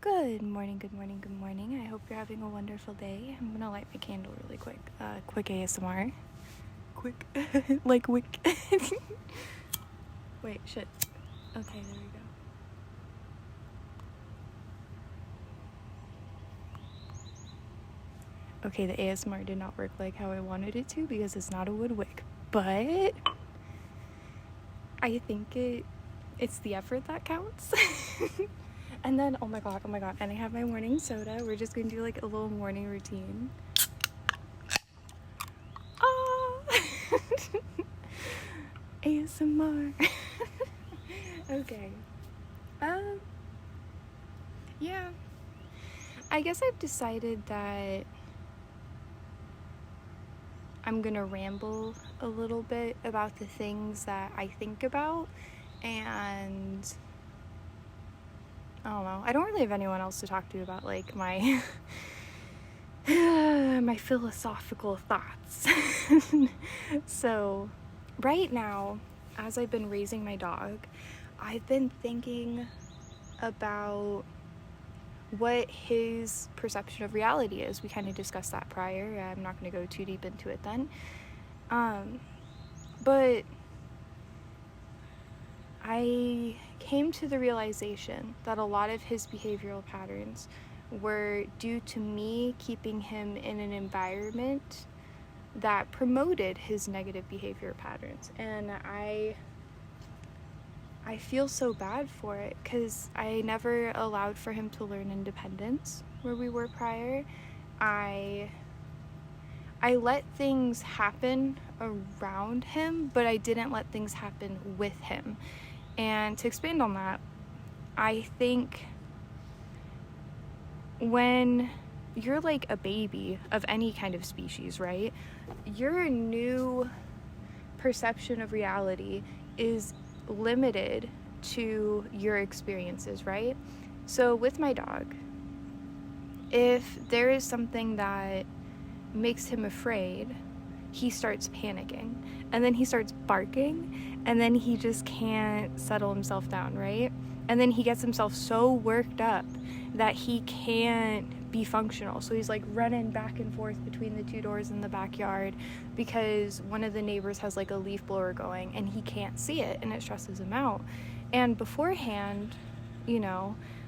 Good morning, good morning, good morning. I hope you're having a wonderful day. I'm gonna light my candle really quick. Quick ASMR. Quick. Like wick. Wait, shit. Okay, there we go. Okay, the ASMR did not work like how I wanted it to because it's not a wood wick. But I think it's the effort that counts. And then, oh my god, and I have my morning soda. We're just gonna do like a little morning routine. Ah! ASMR. Okay. Yeah. I guess I've decided that I'm gonna ramble a little bit about the things that I think about, and I don't know. I don't really have anyone else to talk to about like my my philosophical thoughts. So, right now, as I've been raising my dog, I've been thinking about what his perception of reality is. We kind of discussed that prior. I'm not going to go too deep into it then. But I came to the realization that a lot of his behavioral patterns were due to me keeping him in an environment that promoted his negative behavior patterns. And I feel so bad for it because I never allowed for him to learn independence where we were prior. I let things happen around him, but I didn't let things happen with him. And to expand on that, I think when you're like a baby of any kind of species, right? Your new perception of reality is limited to your experiences, right? So with my dog, if there is something that makes him afraid, he starts panicking, and then he starts barking, and then he just can't settle himself down, right? And then he gets himself so worked up that he can't be functional. So he's like running back and forth between the two doors in the backyard because one of the neighbors has like a leaf blower going and he can't see it, and it stresses him out. And beforehand,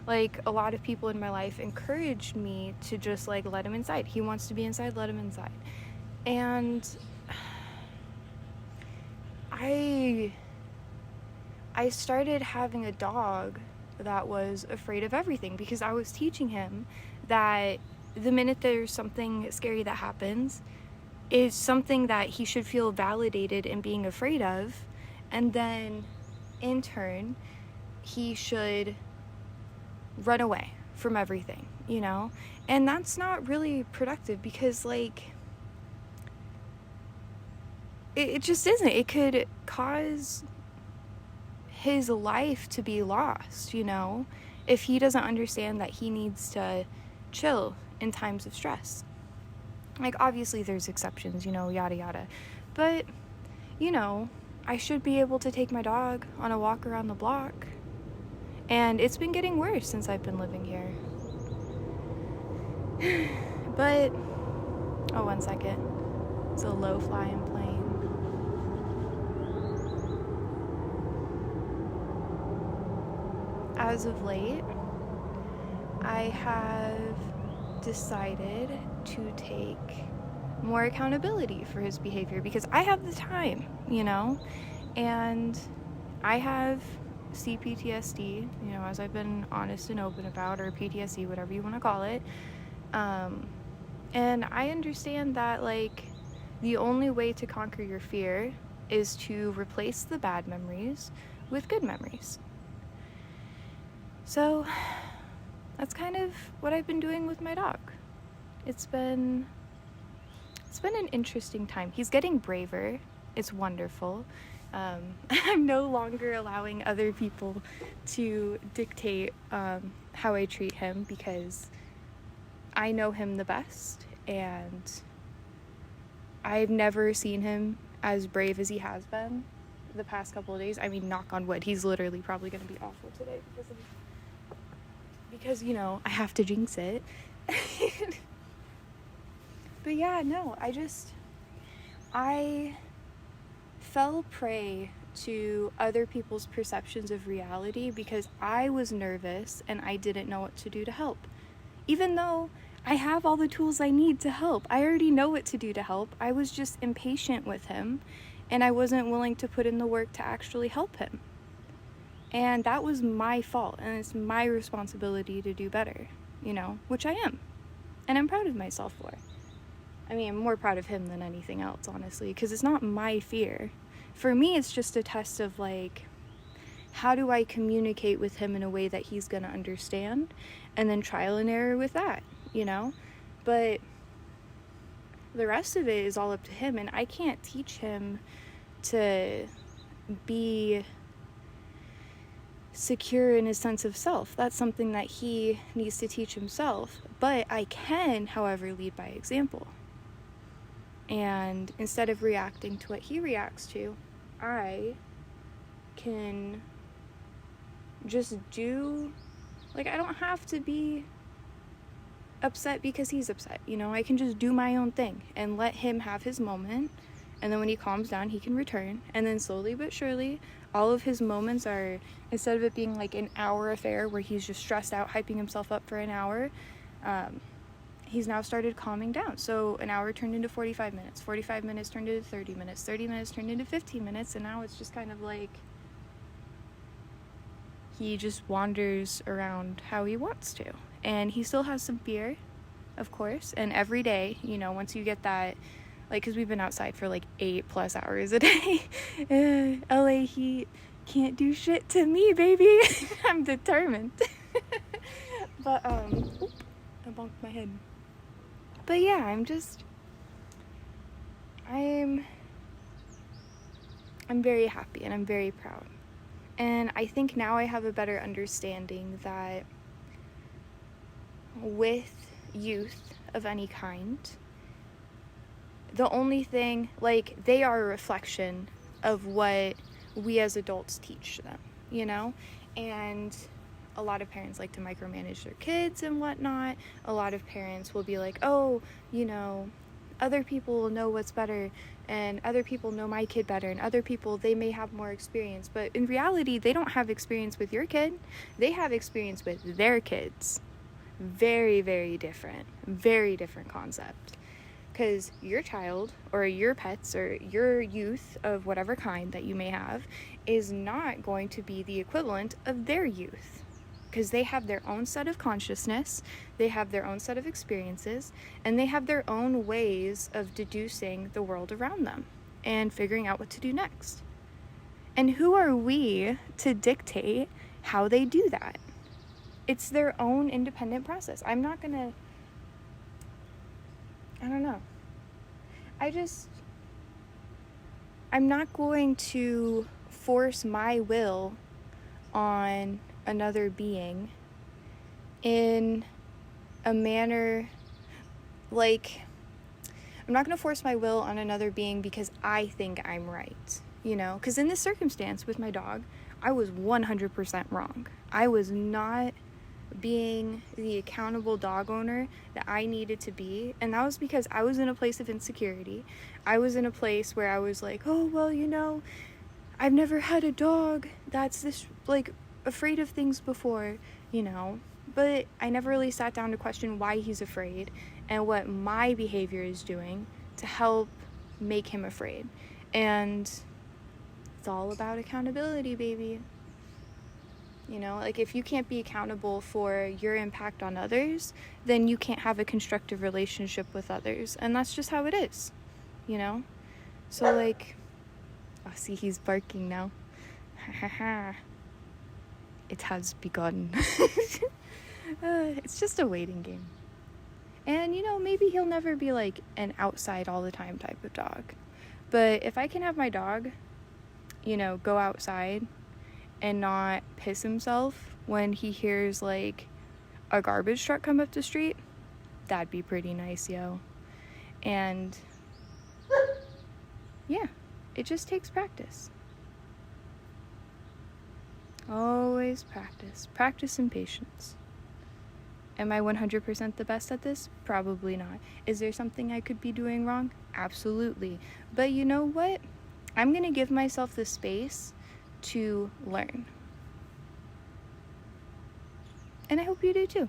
like a lot of people in my life encouraged me to just like let him inside. He wants to be inside, let him inside. And I started having a dog that was afraid of everything because I was teaching him that the minute there's something scary that happens, is something that he should feel validated in being afraid of, and then in turn he should run away from everything, and that's not really productive because like it just isn't. It could cause his life to be lost, if he doesn't understand that he needs to chill in times of stress. Like, obviously there's exceptions, yada yada. But, I should be able to take my dog on a walk around the block. And it's been getting worse since I've been living here. But, oh, 1 second. It's a low-flying plane. As of late, I have decided to take more accountability for his behavior because I have the time, and I have CPTSD, as I've been honest and open about, or PTSD, whatever you want to call it. And I understand that, like, the only way to conquer your fear is to replace the bad memories with good memories. So that's kind of what I've been doing with my dog. It's been an interesting time. He's getting braver. It's wonderful. I'm no longer allowing other people to dictate how I treat him because I know him the best, and I've never seen him as brave as he has been the past couple of days. I mean, knock on wood, he's literally probably going to be awful today because, you know, I have to jinx it. But yeah, no, I fell prey to other people's perceptions of reality because I was nervous and I didn't know what to do to help. Even though I have all the tools I need to help, I already know what to do to help. I was just impatient with him and I wasn't willing to put in the work to actually help him. And that was my fault, and it's my responsibility to do better, you know, which I am. And I'm proud of myself for. I mean, I'm more proud of him than anything else, honestly, because it's not my fear. For me, it's just a test of, like, how do I communicate with him in a way that he's going to understand, and then trial and error with that, you know? But the rest of it is all up to him, and I can't teach him to be secure in his sense of self. That's something that he needs to teach himself. But I can, however, lead by example. And instead of reacting to what he reacts to, I can just do, like, I don't have to be upset because he's upset, you know? I can just do my own thing and let him have his moment. And then when he calms down, he can return. And then slowly but surely, all of his moments are, instead of it being like an hour affair where he's just stressed out, hyping himself up for an hour, he's now started calming down. So an hour turned into 45 minutes, 45 minutes turned into 30 minutes, 30 minutes turned into 15 minutes, and now it's just kind of like he just wanders around how he wants to. And he still has some fear, of course, and every day, you know, once you get that, like, because we've been outside for like 8+ hours a day. LA heat can't do shit to me, baby. I'm determined. But, I bonked my head. But yeah, I'm very happy and I'm very proud. And I think now I have a better understanding that with youth of any kind, the only thing, like, they are a reflection of what we as adults teach them, you know? And a lot of parents like to micromanage their kids and whatnot. A lot of parents will be like, oh, you know, other people will know what's better, and other people know my kid better, and other people, they may have more experience. But in reality, they don't have experience with your kid. They have experience with their kids. Very, very different concept. Because your child or your pets or your youth of whatever kind that you may have is not going to be the equivalent of their youth, because they have their own set of consciousness, they have their own set of experiences, and they have their own ways of deducing the world around them and figuring out what to do next. And who are we to dictate how they do that? It's their own independent process. I don't know. I'm not going to force my will on another being in a manner, like, I'm not going to force my will on another being because I think I'm right, you know? Because in this circumstance with my dog, I was 100% wrong. I was not being the accountable dog owner that I needed to be, and that was because I was in a place of insecurity. I was in a place where I was like, oh, well, you know, I've never had a dog that's this, like, afraid of things before, you know, but I never really sat down to question why he's afraid and what my behavior is doing to help make him afraid. And it's all about accountability, baby. You know, like, if you can't be accountable for your impact on others, then you can't have a constructive relationship with others. And that's just how it is, you know? So, like, oh, see, he's barking now. Ha ha ha. It has begun. It's just a waiting game. And, you know, maybe he'll never be, like, an outside all the time type of dog. But if I can have my dog, you know, go outside and not piss himself when he hears, like, a garbage truck come up the street, that'd be pretty nice, yo. And yeah, it just takes practice. Always practice and patience. Am I 100% the best at this? Probably not. Is there something I could be doing wrong? Absolutely. But you know what? I'm going to give myself the space to learn. And I hope you do too.